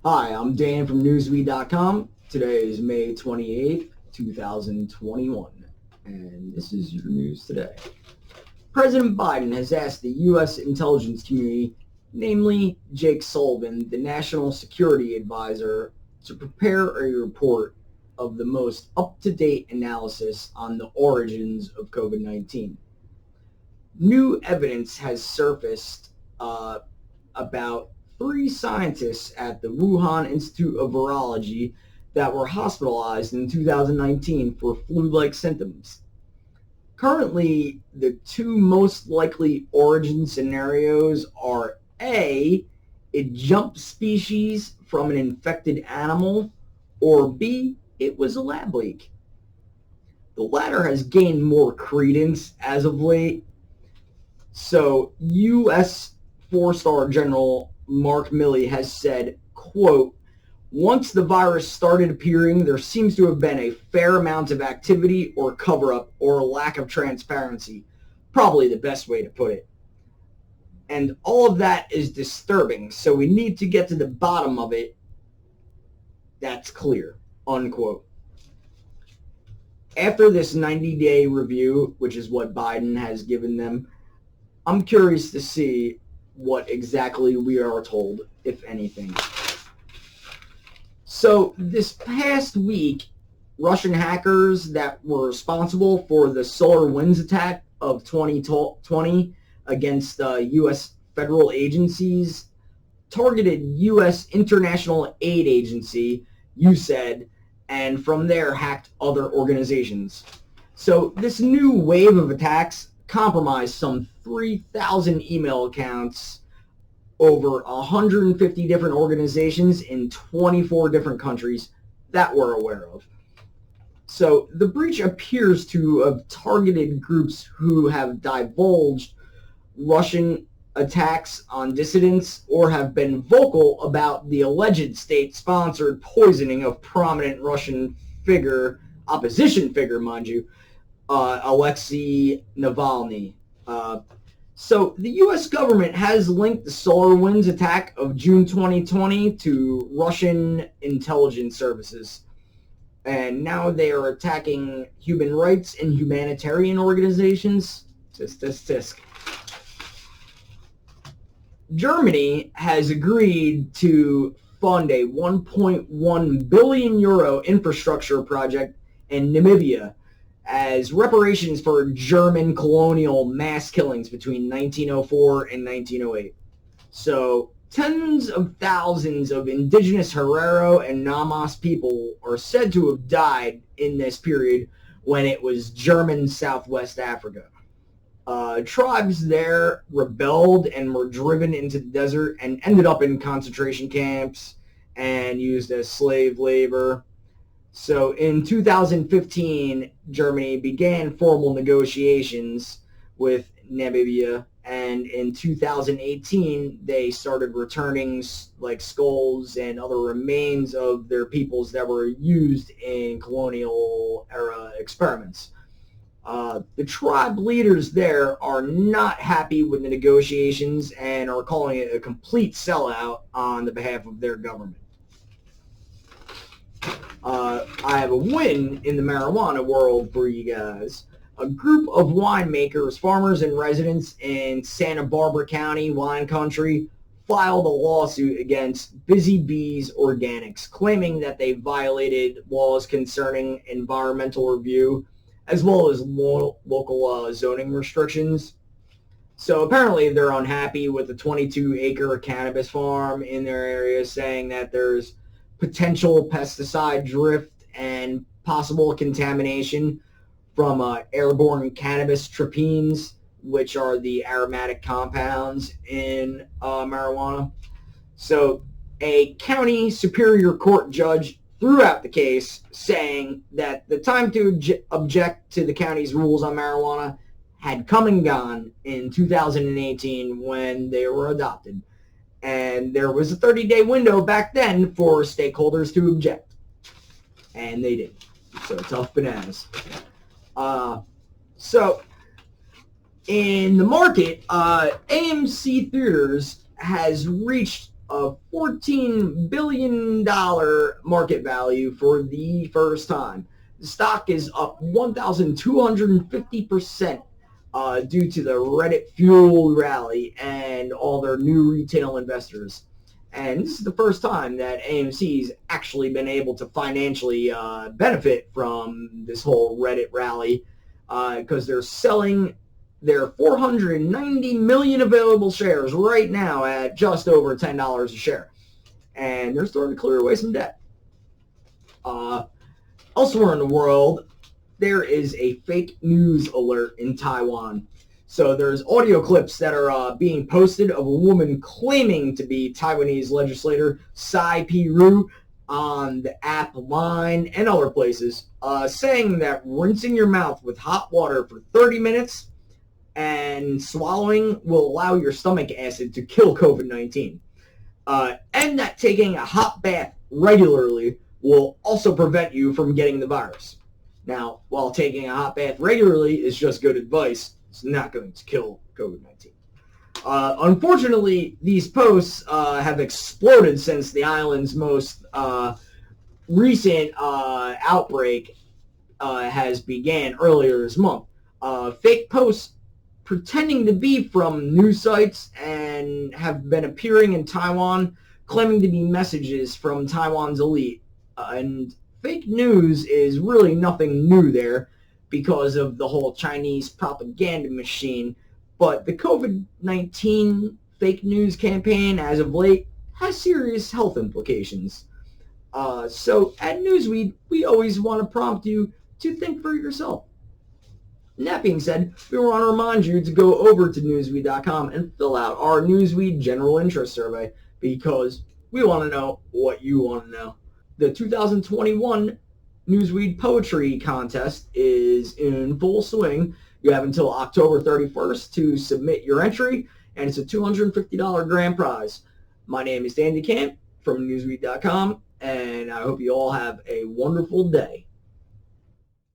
Hi, I'm Dan from Newsweed.com. Today is May 28th, 2021, and this is your news today. President Biden has asked the U.S. intelligence community, namely Jake Sullivan, the National Security Advisor, to prepare a report of the most up-to-date analysis on the origins of COVID-19. New evidence has surfaced about 3 scientists at the Wuhan Institute of Virology that were hospitalized in 2019 for flu-like symptoms. Currently, the 2 most likely origin scenarios are A, it jumped species from an infected animal, or B, it was a lab leak. The latter has gained more credence as of late. So, U.S. 4-star General Mark Milley has said, quote, "Once the virus started appearing, there seems to have been a fair amount of activity or cover-up or lack of transparency. Probably the best way to put it. And all of that is disturbing, so we need to get to the bottom of it. That's clear," unquote. After this 90-day review, which is what Biden has given them, I'm curious to see what exactly we are told, if anything. So this past week, Russian hackers that were responsible for the SolarWinds attack of 2020 against U.S. federal agencies targeted U.S. International Aid Agency, USAID, and from there hacked other organizations. So this new wave of attacks compromised some 3,000 email accounts over 150 different organizations in 24 different countries that we're aware of. So the breach appears to have targeted groups who have divulged Russian attacks on dissidents or have been vocal about the alleged state-sponsored poisoning of prominent Russian figure, opposition figure, mind you, Alexei Navalny. So the U.S. government has linked the SolarWinds attack of June 2020 to Russian intelligence services. And now they are attacking human rights and humanitarian organizations. Tisk. Germany has agreed to fund a 1.1 billion euro infrastructure project in Namibia as reparations for German colonial mass killings between 1904 and 1908. So tens of thousands of indigenous Herero and Namas people are said to have died in this period when it was German Southwest Africa. Tribes there rebelled and were driven into the desert and ended up in concentration camps and used as slave labor. So in 2015, Germany began formal negotiations with Namibia, and in 2018, they started returning like skulls and other remains of their peoples that were used in colonial era experiments. The tribe leaders there are not happy with the negotiations and are calling it a complete sellout on the behalf of their government. I have a win in the marijuana world for you guys. A group of winemakers, farmers, and residents in Santa Barbara County, wine country, filed a lawsuit against Busy Bees Organics, claiming that they violated laws concerning environmental review, as well as local zoning restrictions. So apparently they're unhappy with the 22-acre cannabis farm in their area, saying that there's potential pesticide drift and possible contamination from airborne cannabis terpenes, which are the aromatic compounds in marijuana. So a county superior court judge threw out the case, saying that the time to object to the county's rules on marijuana had come and gone in 2018 when they were adopted. And there was a 30-day window back then for stakeholders to object. And they did. So tough bananas. So in the market, AMC Theaters has reached a $14 billion market value for the first time. The stock is up 1,250% due to the Reddit fuel rally and all their new retail investors. And this is the first time that AMC's actually been able to financially benefit from this whole Reddit rally because they're selling their 490 million available shares right now at just over $10 a share. And they're starting to clear away some debt. Elsewhere in the world, there is a fake news alert in Taiwan. So there's audio clips that are being posted of a woman claiming to be Taiwanese legislator Tsai Pi-ru on the app Line and other places, saying that rinsing your mouth with hot water for 30 minutes and swallowing will allow your stomach acid to kill COVID-19. And that taking a hot bath regularly will also prevent you from getting the virus. Now, while taking a hot bath regularly is just good advice, it's not going to kill COVID-19. Unfortunately, these posts have exploded since the island's most recent outbreak has began earlier this month. Fake posts pretending to be from news sites and have been appearing in Taiwan, claiming to be messages from Taiwan's elite. And fake news is really nothing new there because of the whole Chinese propaganda machine. But the COVID-19 fake news campaign, as of late, has serious health implications. So at Newsweed, we always want to prompt you to think for yourself. And that being said, we want to remind you to go over to Newsweed.com and fill out our Newsweed General Interest Survey because we want to know what you want to know. The 2021 Newsweed Poetry Contest is in full swing. You have until October 31st to submit your entry, and it's a $250 grand prize. My name is Danny Camp from Newsweed.com, and I hope you all have a wonderful day.